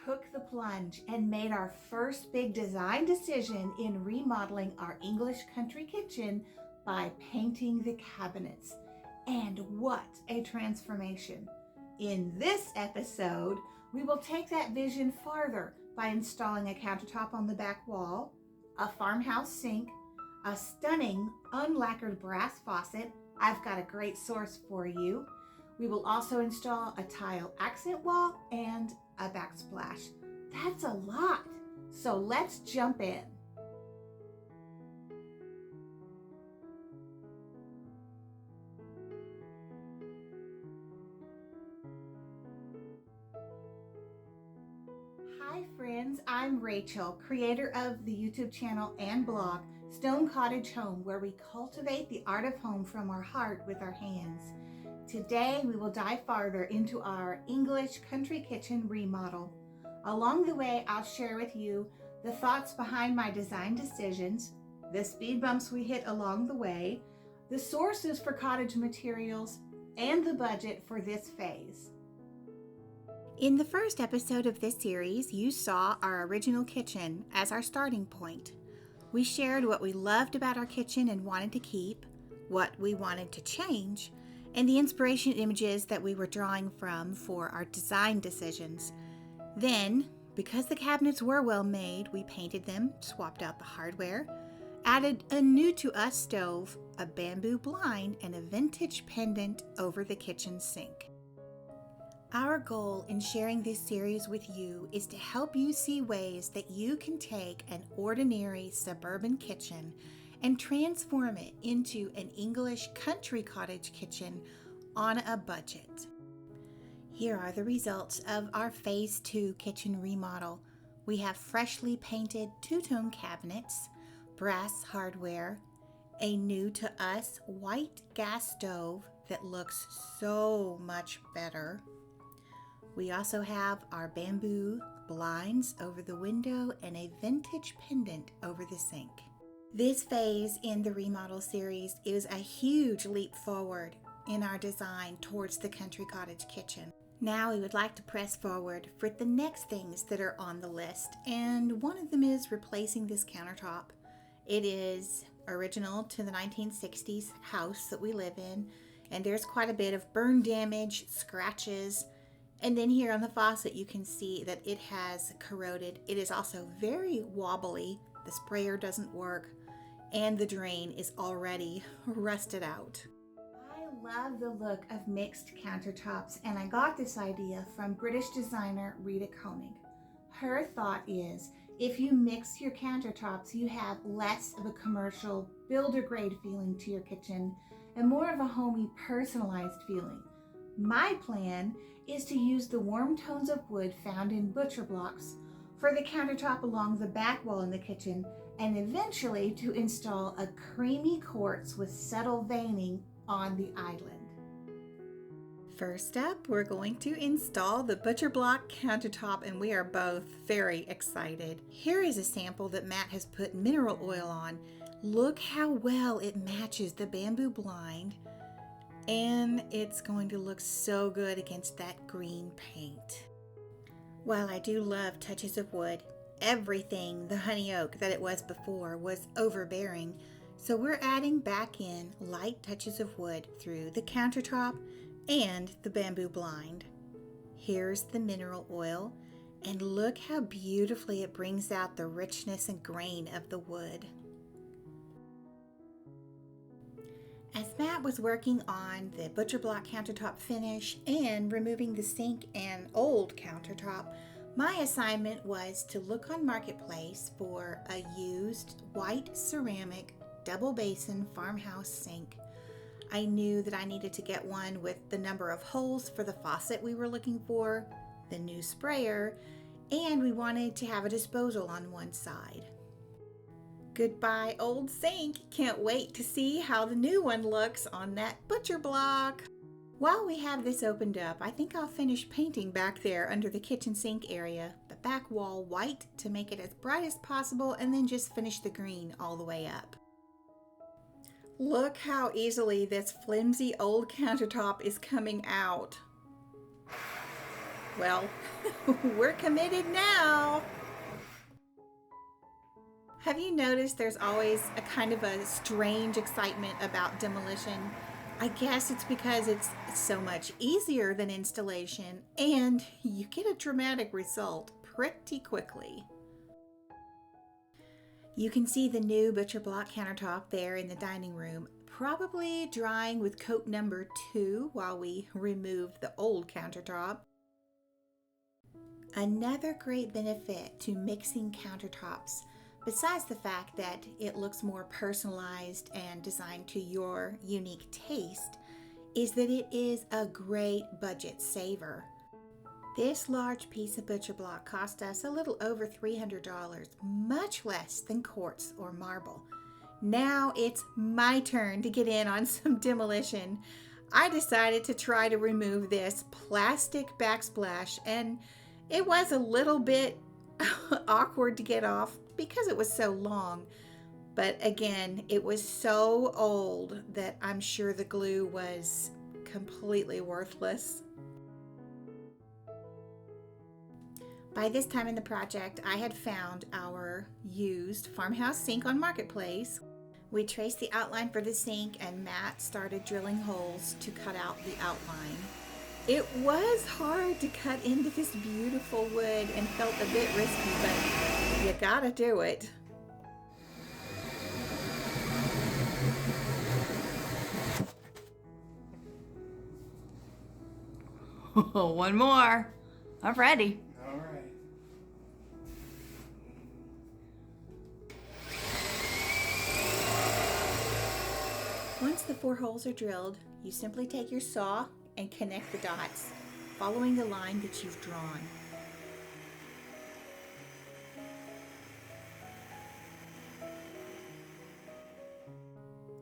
took the plunge and made our first big design decision in remodeling our English country kitchen by painting the cabinets. And what a transformation! In this episode, we will take that vision farther by installing a countertop on the back wall, a farmhouse sink, a stunning unlacquered brass faucet. I've got a great source for you. We will also install a tile accent wall and a backsplash. That's a lot. So let's jump in. Hi friends, I'm Rachel, creator of the YouTube channel and blog, Stone Cottage Home, where we cultivate the art of home from our heart with our hands. Today we will dive farther into our English country kitchen remodel. Along the way, I'll share with you the thoughts behind my design decisions, the speed bumps we hit along the way, the sources for cottage materials, and the budget for this phase. In the first episode of this series, you saw our original kitchen as our starting point. We shared what we loved about our kitchen and wanted to keep, what we wanted to change, and the inspiration images that we were drawing from for our design decisions. Then, because the cabinets were well made, we painted them, swapped out the hardware, added a new to us stove, a bamboo blind, and a vintage pendant over the kitchen sink. Our goal in sharing this series with you is to help you see ways that you can take an ordinary suburban kitchen and transform it into an English country cottage kitchen on a budget. Here are the results of our Phase 2 kitchen remodel. We have freshly painted two-tone cabinets, brass hardware, a new to us white gas stove that looks so much better. We also have our bamboo blinds over the window and a vintage pendant over the sink. This phase in the remodel series is a huge leap forward in our design towards the country cottage kitchen. Now we would like to press forward for the next things that are on the list, and one of them is replacing this countertop. It is original to the 1960s house that we live in, and there's quite a bit of burn damage, scratches, and then here on the faucet you can see that it has corroded. It is also very wobbly. The sprayer doesn't work, and the drain is already rusted out. I love the look of mixed countertops, and I got this idea from British designer Rita Koenig. Her thought is, if you mix your countertops, you have less of a commercial builder grade feeling to your kitchen and more of a homey personalized feeling. My plan is to use the warm tones of wood found in butcher blocks for the countertop along the back wall in the kitchen, and eventually to install a creamy quartz with subtle veining on the island. First up, we're going to install the butcher block countertop, and we are both very excited. Here is a sample that Matt has put mineral oil on. Look how well it matches the bamboo blind, and it's going to look so good against that green paint. While I do love touches of wood, everything the honey oak that it was before was overbearing, so we're adding back in light touches of wood through the countertop and the bamboo blind. Here's the mineral oil, and look how beautifully it brings out the richness and grain of the wood. As Matt was working on the butcher block countertop finish and removing the sink and old countertop, my assignment was to look on Marketplace for a used white ceramic double basin farmhouse sink. I knew that I needed to get one with the number of holes for the faucet we were looking for, the new sprayer, and we wanted to have a disposal on one side. Goodbye, old sink. Can't wait to see how the new one looks on that butcher block. While we have this opened up, I think I'll finish painting back there under the kitchen sink area, the back wall white to make it as bright as possible, and then just finish the green all the way up. Look how easily this flimsy old countertop is coming out. Well, we're committed now. Have you noticed there's always a kind of a strange excitement about demolition? I guess it's because it's so much easier than installation and you get a dramatic result pretty quickly. You can see the new butcher block countertop there in the dining room, probably drying with coat number 2 while we removed the old countertop. Another great benefit to mixing countertops, besides the fact that it looks more personalized and designed to your unique taste, is that it is a great budget saver. This large piece of butcher block cost us a little over $300, much less than quartz or marble. Now it's my turn to get in on some demolition. I decided to try to remove this plastic backsplash, and it was a little bit awkward to get off because it was so long. But again, it was so old that I'm sure the glue was completely worthless. By this time in the project, I had found our used farmhouse sink on Marketplace. We traced the outline for the sink and Matt started drilling holes to cut out the outline. It was hard to cut into this beautiful wood and felt a bit risky, but you gotta do it. One more. I'm ready. All right. Once the 4 holes are drilled, you simply take your saw and connect the dots, following the line that you've drawn.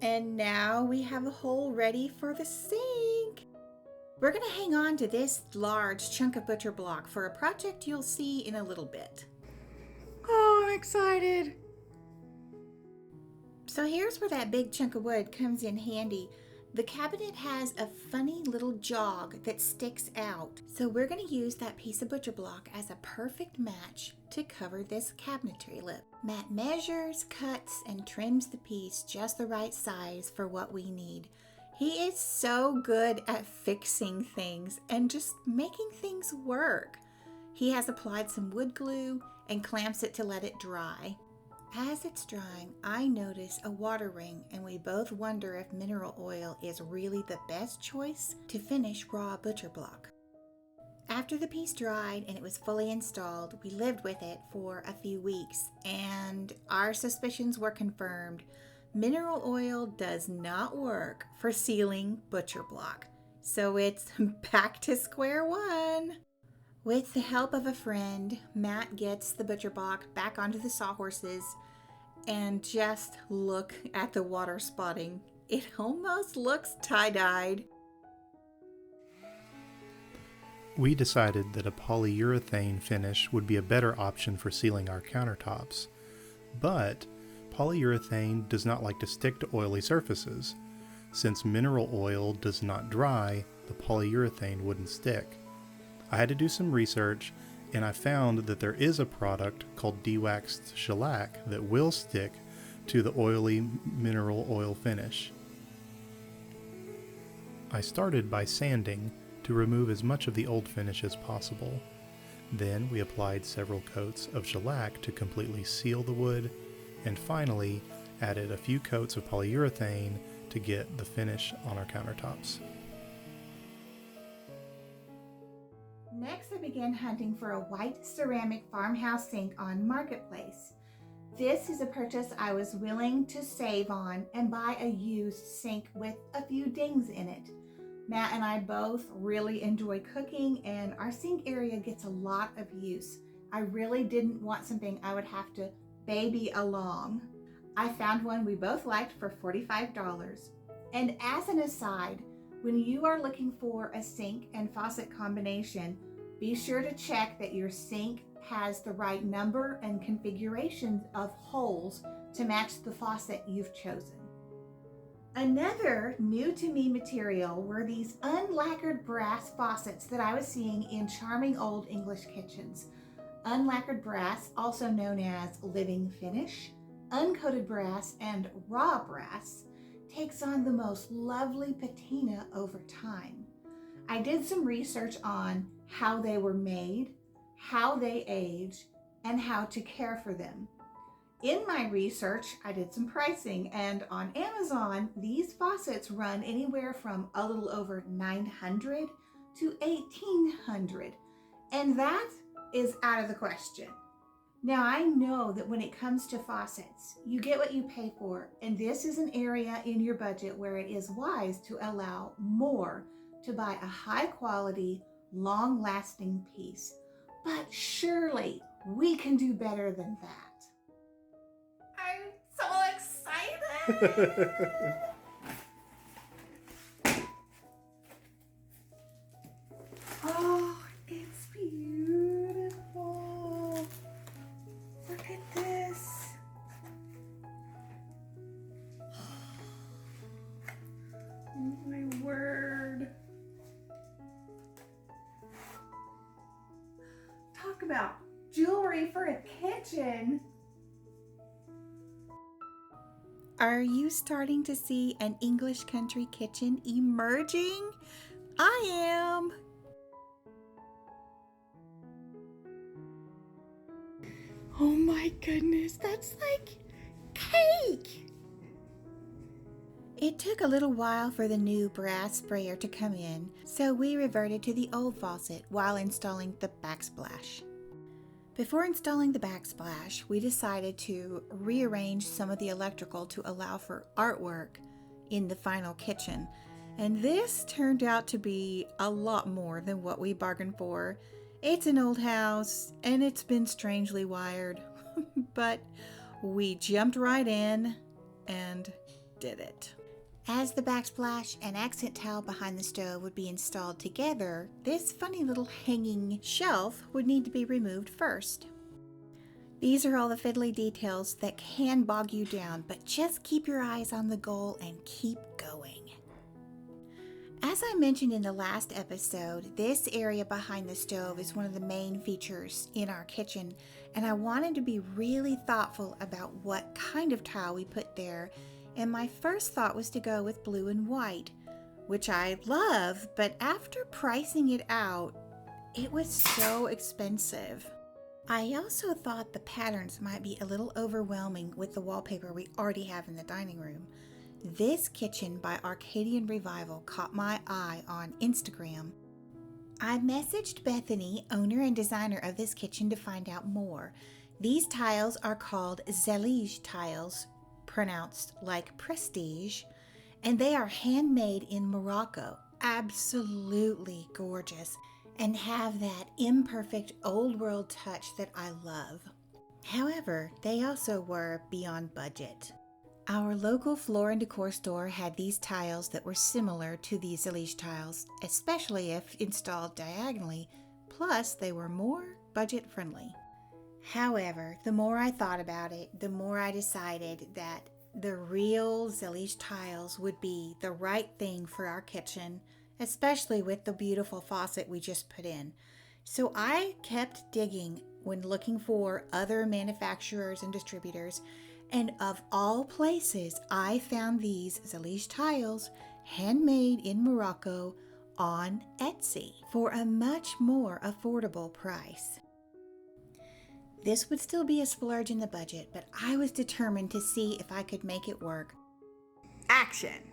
And now we have a hole ready for the sink. We're going to hang on to this large chunk of butcher block for a project you'll see in a little bit. Oh, I'm excited. So here's where that big chunk of wood comes in handy. The cabinet has a funny little jog that sticks out. So we're going to use that piece of butcher block as a perfect match to cover this cabinetry lip. Matt measures, cuts, and trims the piece just the right size for what we need. He is so good at fixing things and just making things work. He has applied some wood glue and clamps it to let it dry. As it's drying, I notice a water ring and we both wonder if mineral oil is really the best choice to finish raw butcher block. After the piece dried and it was fully installed, we lived with it for a few weeks and our suspicions were confirmed. Mineral oil does not work for sealing butcher block, so it's back to square one. With the help of a friend, Matt gets the butcher block back onto the sawhorses, and just look at the water spotting. It almost looks tie-dyed. We decided that a polyurethane finish would be a better option for sealing our countertops, but polyurethane does not like to stick to oily surfaces. Since mineral oil does not dry, the polyurethane wouldn't stick. I had to do some research, and I found that there is a product called de-waxed shellac that will stick to the oily mineral oil finish. I started by sanding to remove as much of the old finish as possible. Then we applied several coats of shellac to completely seal the wood, and finally added a few coats of polyurethane to get the finish on our countertops. Next, I began hunting for a white ceramic farmhouse sink on Marketplace. This is a purchase I was willing to save on and buy a used sink with a few dings in it. Matt and I both really enjoy cooking and our sink area gets a lot of use. I really didn't want something I would have to baby along. I found one we both liked for $45. And as an aside, when you are looking for a sink and faucet combination, be sure to check that your sink has the right number and configuration of holes to match the faucet you've chosen. Another new to me material were these unlacquered brass faucets that I was seeing in charming old English kitchens. Unlacquered brass, also known as living finish, uncoated brass, and raw brass, takes on the most lovely patina over time. I did some research on how they were made, how they age, and how to care for them. In my research, I did some pricing, and on Amazon, these faucets run anywhere from a little over $900 to $1,800, and that is out of the question. Now, I know that when it comes to faucets, you get what you pay for, and this is an area in your budget where it is wise to allow more to buy a high quality, long lasting piece. But surely we can do better than that. I'm so excited! Oh, it's beautiful. Look at this. Oh my word. Talk about jewelry for a kitchen. Are you starting to see an English country kitchen emerging? I am. Oh my goodness, that's like cake! It took a little while for the new brass sprayer to come in, so we reverted to the old faucet while installing the Backsplash. Before installing the Backsplash, we decided to rearrange some of the electrical to allow for artwork in the final kitchen, and this turned out to be a lot more than what we bargained for. It's an old house, and it's been strangely wired, but we jumped right in and did it. As the backsplash and accent tile behind the stove would be installed together, this funny little hanging shelf would need to be removed first. These are all the fiddly details that can bog you down, but just keep your eyes on the goal and keep going. As I mentioned in the last episode, this area behind the stove is one of the main features in our kitchen, and I wanted to be really thoughtful about what kind of tile we put there, and my first thought was to go with blue and white, which I love, but after pricing it out, it was so expensive. I also thought the patterns might be a little overwhelming with the wallpaper we already have in the dining room. This kitchen by Arcadian Revival caught my eye on Instagram. I messaged Bethany, owner and designer of this kitchen, to find out more. These tiles are called Zelige tiles, pronounced like prestige, and they are handmade in Morocco. Absolutely gorgeous, and have that imperfect old world touch that I love. However, they also were beyond budget. Our local floor and decor store had these tiles that were similar to these Zelige tiles, especially if installed diagonally, plus they were more budget friendly. However, the more I thought about it, the more I decided that the real Zelige tiles would be the right thing for our kitchen, especially with the beautiful faucet we just put in. So I kept digging when looking for other manufacturers and distributors, and of all places, I found these Zelige tiles, handmade in Morocco, on Etsy for a much more affordable price. This would still be a splurge in the budget, but I was determined to see if I could make it work. Action!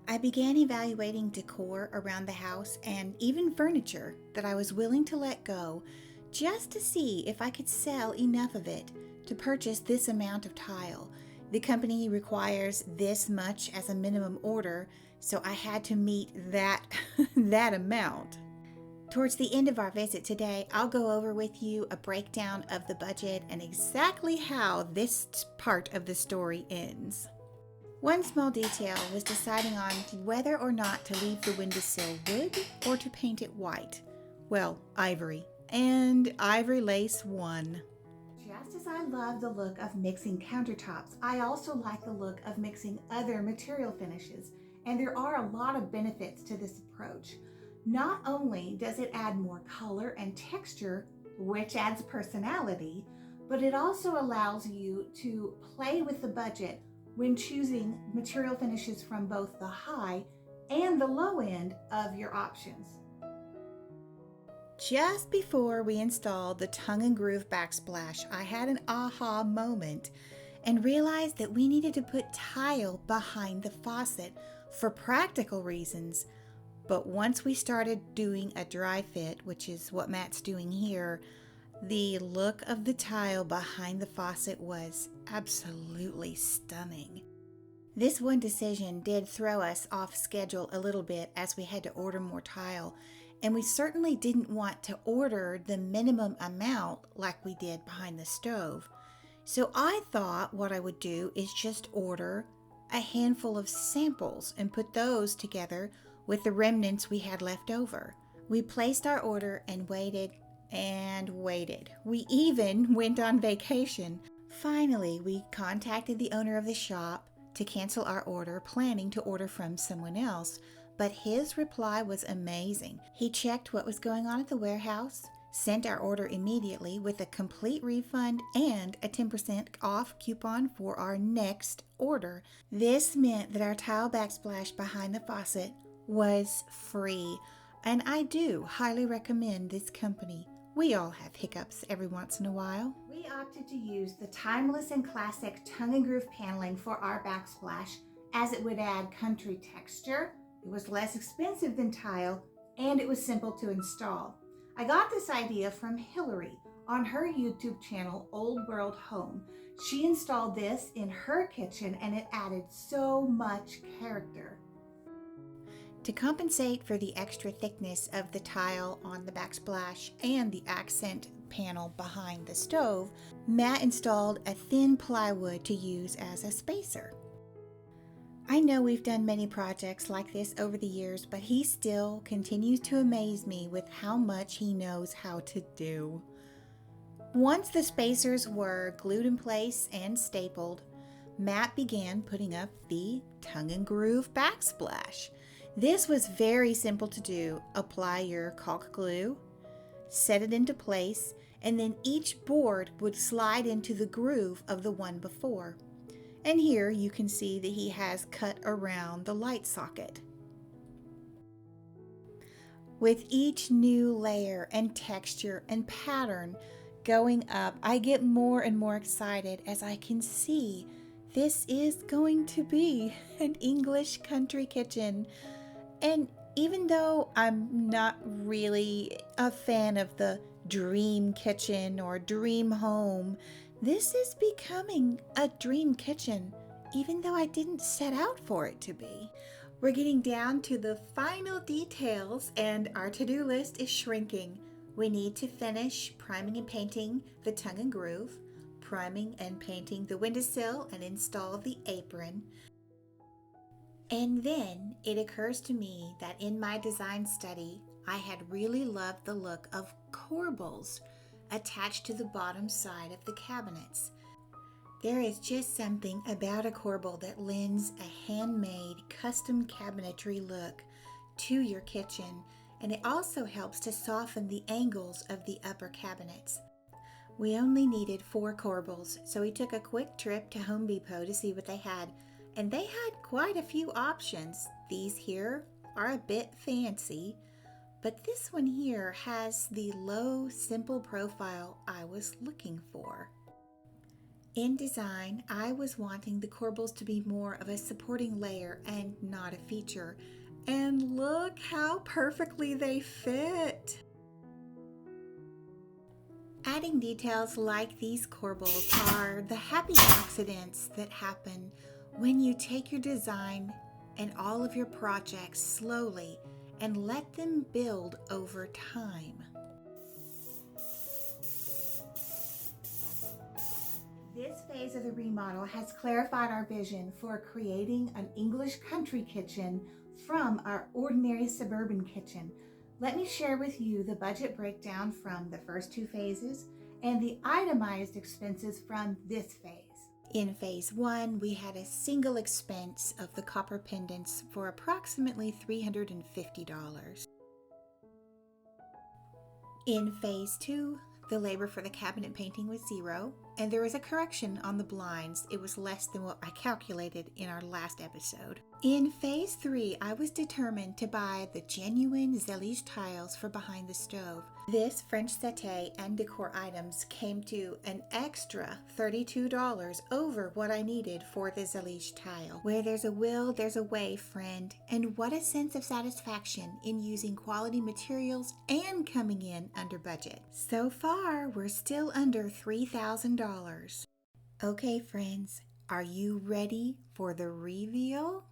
I began evaluating decor around the house and even furniture that I was willing to let go just to see if I could sell enough of it to purchase this amount of tile. The company requires this much as a minimum order, so I had to meet that amount. Towards the end of our visit today, I'll go over with you a breakdown of the budget and exactly how this part of the story ends. One small detail was deciding on whether or not to leave the windowsill wood or to paint it white. Well, ivory, and Ivory lace 1. Just as I love the look of mixing countertops, I also like the look of mixing other material finishes, and there are a lot of benefits to this approach. Not only does it add more color and texture, which adds personality, but it also allows you to play with the budget when choosing material finishes from both the high and the low end of your options. Just before we installed the tongue and groove backsplash, I had an aha moment and realized that we needed to put tile behind the faucet for practical reasons. But once we started doing a dry fit, which is what Matt's doing here, the look of the tile behind the faucet was absolutely stunning. This one decision did throw us off schedule a little bit as we had to order more tile, and we certainly didn't want to order the minimum amount like we did behind the stove. So I thought what I would do is just order a handful of samples and put those together with the remnants we had left over. We placed our order and waited and waited. We even went on vacation. Finally, we contacted the owner of the shop to cancel our order, planning to order from someone else, but his reply was amazing. He checked what was going on at the warehouse, sent our order immediately with a complete refund and a 10% off coupon for our next order. This meant that our tile backsplash behind the faucet was free, and I do highly recommend this company. We all have hiccups every once in a while. We opted to use the timeless and classic tongue and groove paneling for our backsplash, as it would add country texture, it was less expensive than tile, and it was simple to install. I got this idea from Hillary on her YouTube channel, Old World Home. She installed this in her kitchen and it added so much character. To compensate for the extra thickness of the tile on the backsplash and the accent panel behind the stove, Matt installed a thin plywood to use as a spacer. I know we've done many projects like this over the years, but he still continues to amaze me with how much he knows how to do. Once the spacers were glued in place and stapled, Matt began putting up the tongue and groove backsplash. This was very simple to do. Apply your caulk glue, set it into place, and then each board would slide into the groove of the one before. And here you can see that he has cut around the light socket. With each new layer and texture and pattern going up, I get more and more excited as I can see this is going to be an English country kitchen. And even though I'm not really a fan of the dream kitchen or dream home, this is becoming a dream kitchen, even though I didn't set out for it to be. We're getting down to the final details and our to-do list is shrinking. We need to finish priming and painting the tongue and groove, priming and painting the windowsill and install the apron. And then it occurs to me that in my design study, I had really loved the look of corbels attached to the bottom side of the cabinets. There is just something about a corbel that lends a handmade custom cabinetry look to your kitchen, and it also helps to soften the angles of the upper cabinets. We only needed 4 corbels, so we took a quick trip to Home Depot to see what they had, and they had quite a few options. These here are a bit fancy, but this one here has the low, simple profile I was looking for. In design, I was wanting the corbels to be more of a supporting layer and not a feature. And look how perfectly they fit! Adding details like these corbels are the happy accidents that happen when you take your design and all of your projects slowly and let them build over time. This phase of the remodel has clarified our vision for creating an English country kitchen from our ordinary suburban kitchen. Let me share with you the budget breakdown from the first two phases and the itemized expenses from this phase. In phase 1, we had a single expense of the copper pendants for approximately $350. In phase 2, the labor for the cabinet painting was $0, and there was a correction on the blinds. It was less than what I calculated in our last episode. In phase 3, I was determined to buy the genuine Zelige tiles for behind the stove. This French settee and decor items came to an extra $32 over what I needed for the Zelige tile. Where there's a will, there's a way, friend. And what a sense of satisfaction in using quality materials and coming in under budget. So far, we're still under $3,000. Okay, friends, are you ready for the reveal?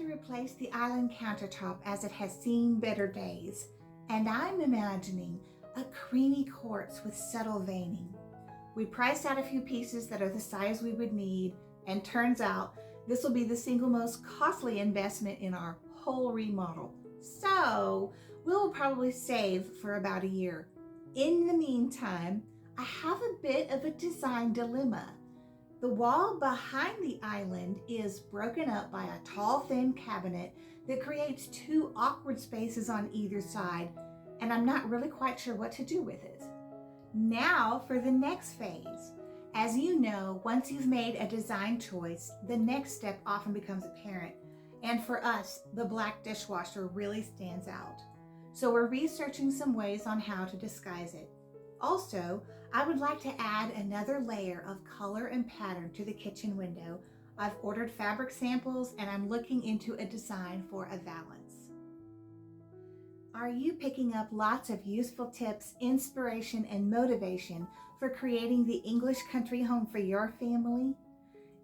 Replace the island countertop as it has seen better days, and I'm imagining a creamy quartz with subtle veining. We priced out a few pieces that are the size we would need, and turns out this will be the single most costly investment in our whole remodel. So we'll probably save for about a year. In the meantime, I have a bit of a design dilemma. The wall behind the island is broken up by a tall, thin cabinet that creates two awkward spaces on either side, and I'm not really quite sure what to do with it. Now for the next phase. As you know, once you've made a design choice, the next step often becomes apparent. And for us, the black dishwasher really stands out. So we're researching some ways on how to disguise it. Also, I would like to add another layer of color and pattern to the kitchen window. I've ordered fabric samples and I'm looking into a design for a valance. Are you picking up lots of useful tips, inspiration, and motivation for creating the English country home for your family?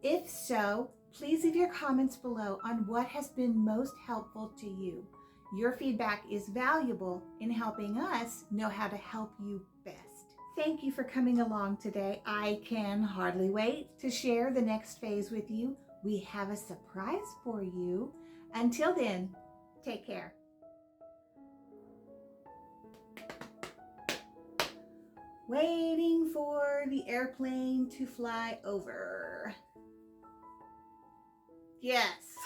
If so, please leave your comments below on what has been most helpful to you. Your feedback is valuable in helping us know how to help you best. Thank you for coming along today. I can hardly wait to share the next phase with you. We have a surprise for you. Until then, take care. Waiting for the airplane to fly over. Yes.